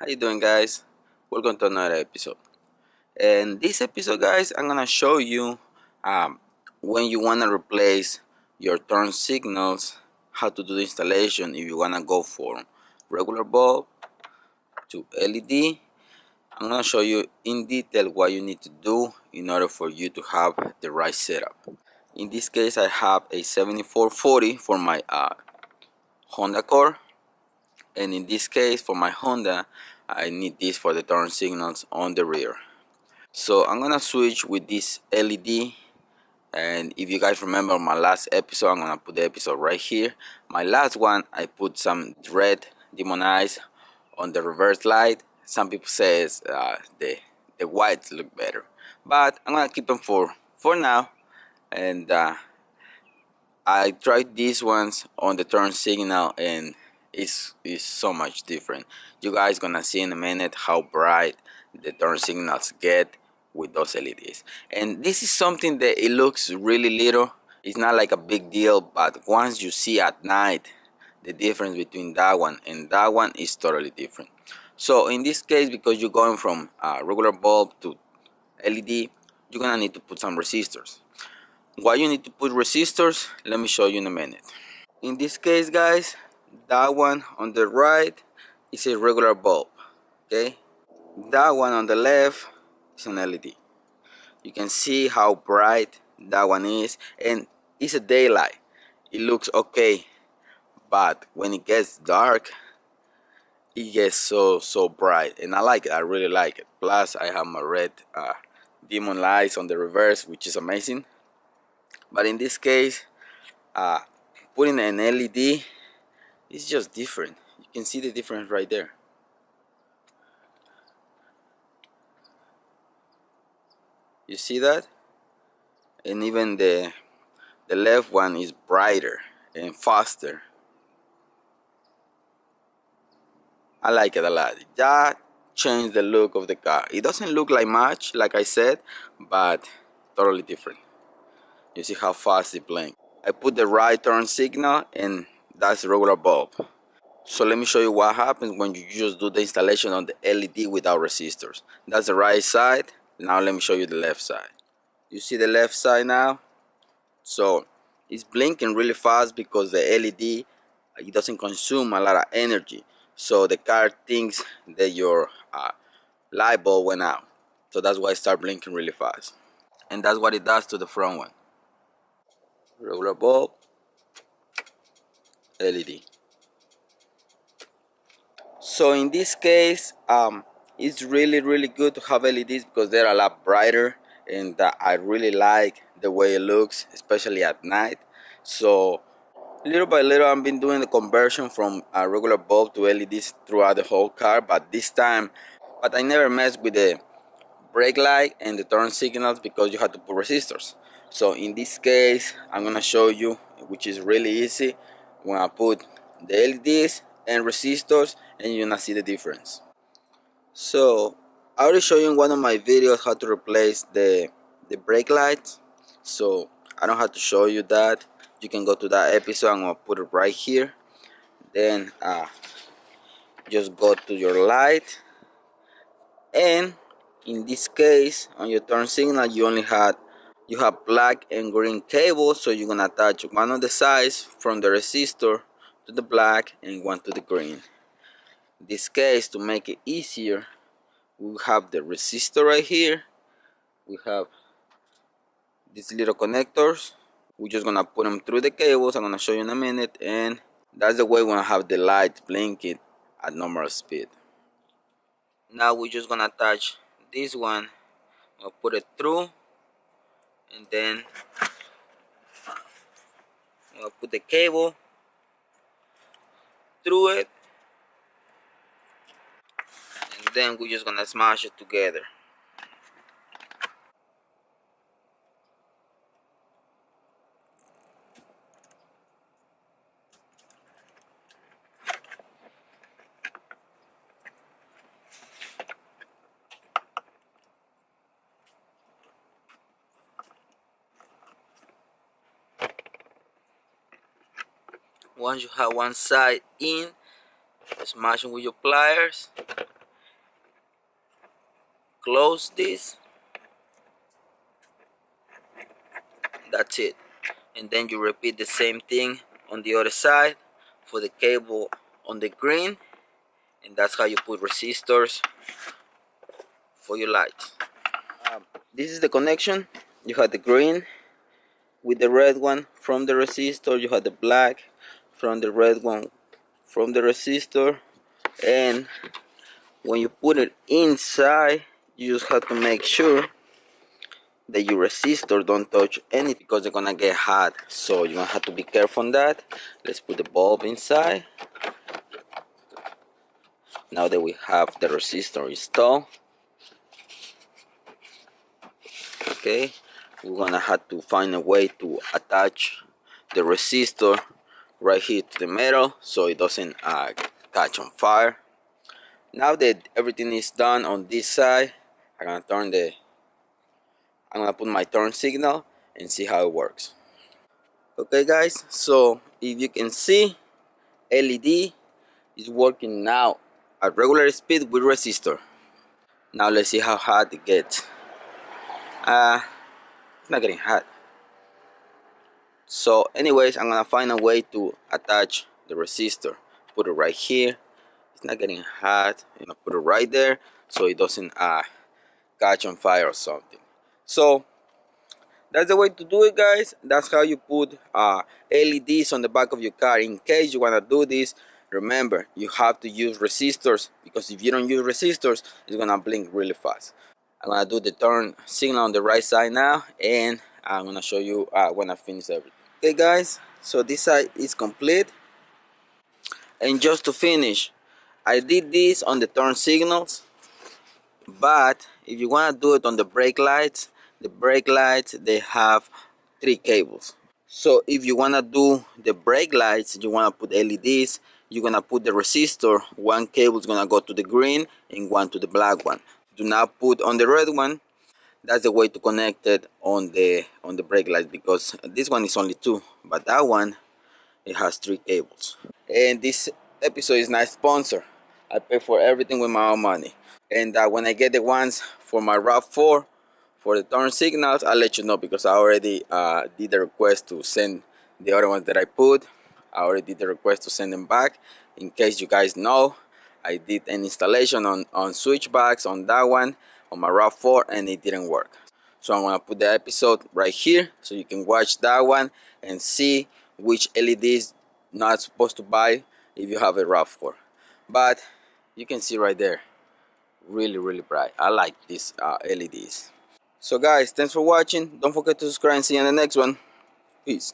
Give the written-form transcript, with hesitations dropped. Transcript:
How you doing, guys? Welcome to another episode. And this episode, guys, I'm gonna show you when you wanna replace your turn signals, how to do the installation if you wanna go from regular bulb to LED. I'm gonna show you in detail what you need to do in order for you to have the right setup. In this case, I have a 7440 for my Honda core, and in this case for my Honda I need this for the turn signals on the rear. So I'm gonna switch with this LED, and if you guys remember my last episode, I'm gonna put the episode right here. My last one, I put some red demonized on the reverse light. Some people says the whites look better, but I'm gonna keep them for now. And I tried these ones on the turn signal, and it's so much different. You guys gonna see in a minute how bright the turn signals get with those LEDs. And this is something that it looks really little. It's not like a big deal, but once you see at night, the difference between that one and that one is totally different. So in this case, because you're going from regular bulb to LED, you're gonna need to put some resistors. Why you need to put resistors, let me show you in a minute. In this case, guys, that one on the right is a regular bulb, okay? That one on the left is an LED. You can see how bright that one is, and it's a daylight. It looks okay, but when it gets dark, it gets so bright, and I like it. I really like it. Plus, I have my red demon lights on the reverse, which is amazing. But in this case, putting an LED is just different. You can see the difference right there. You see that? And even the left one is brighter and faster. I like it a lot. That changed the look of the car. It doesn't look like much, like I said, but totally different. You see how fast it blinks. I put the right turn signal, and that's the regular bulb. So let me show you what happens when you just do the installation on the LED without resistors. That's the right side. Now let me show you the left side. You see the left side now? So it's blinking really fast because the LED, it doesn't consume a lot of energy. So the car thinks that your light bulb went out. So that's why it starts blinking really fast. And that's what it does to the front one. Regular bulb, LED. So in this case, it's really good to have LEDs because they're a lot brighter, and I really like the way it looks, especially at night. So little by little, I've been doing the conversion from a regular bulb to LEDs throughout the whole car, but I never messed with the brake light and the turn signals because you have to put resistors. So in this case, I'm gonna show you, which is really easy, when I put the LEDs and resistors, and you're gonna see the difference. So I already showed you in one of my videos how to replace the brake lights, so I don't have to show you that. You can go to that episode. I'm gonna put it right here. Then just go to your light, and in this case on your turn signal you have black and green cables, so you're gonna attach one on the sides from the resistor to the black and one to the green. In this case, to make it easier, we have the resistor right here. We have these little connectors. We're just gonna put them through the cables. I'm gonna show you in a minute, and that's the way we're gonna have the light blinking at normal speed. Now we're just gonna attach this one. I'll put it through, and then I'll put the cable through it, and then we're just gonna smash it together. Once you have one side in, smash it with your pliers, close this. That's it. And then you repeat the same thing on the other side for the cable on the green, and that's how you put resistors for your lights. This is the connection. You have the green with the red one from the resistor, you have the black from the red one from the resistor, and when you put it inside, you just have to make sure that your resistor don't touch anything because they're gonna get hot, so you're gonna have to be careful on that. Let's put the bulb inside. Now that we have the resistor installed, okay, we're gonna have to find a way to attach the resistor right here to the metal so it doesn't catch on fire. Now that everything is done on this side, I'm gonna put my turn signal and see how it works. Okay guys, so if you can see, LED is working now at regular speed with resistor. Now let's see how hot it gets. It's not getting hot. So anyways, I'm gonna find a way to attach the resistor. Put it right here. It's not getting hot. I'm gonna put it right there so it doesn't catch on fire or something. So that's the way to do it, guys. That's how you put LEDs on the back of your car. In case you wanna do this, remember you have to use resistors, because if you don't use resistors, it's gonna blink really fast. I'm gonna do the turn signal on the right side now, and I'm gonna show you when I finish everything. Okay guys, so this side is complete, and just to finish, I did this on the turn signals, but if you want to do it on the brake lights, they have 3 cables. So if you want to do the brake lights, you want to put LEDs, you're gonna put the resistor, one cable is gonna go to the green and one to the black one. Do not put on the red one. That's the way to connect it on the brake light, because this one is only 2, but that one, it has 3 cables. And this episode is not sponsored. I pay for everything with my own money. And when I get the ones for my RAV4 for the turn signals, I'll let you know, because I already did the request to send the other ones that I put. I already did the request to send them back. In case you guys know, I did an installation on switchbacks on that one, on my RAV4, and it didn't work. So I'm gonna put the episode right here so you can watch that one and see which LEDs not supposed to buy if you have a RAV4. But you can see right there, really bright. I like these LEDs. So guys, thanks for watching. Don't forget to subscribe and see you in the next one. Peace.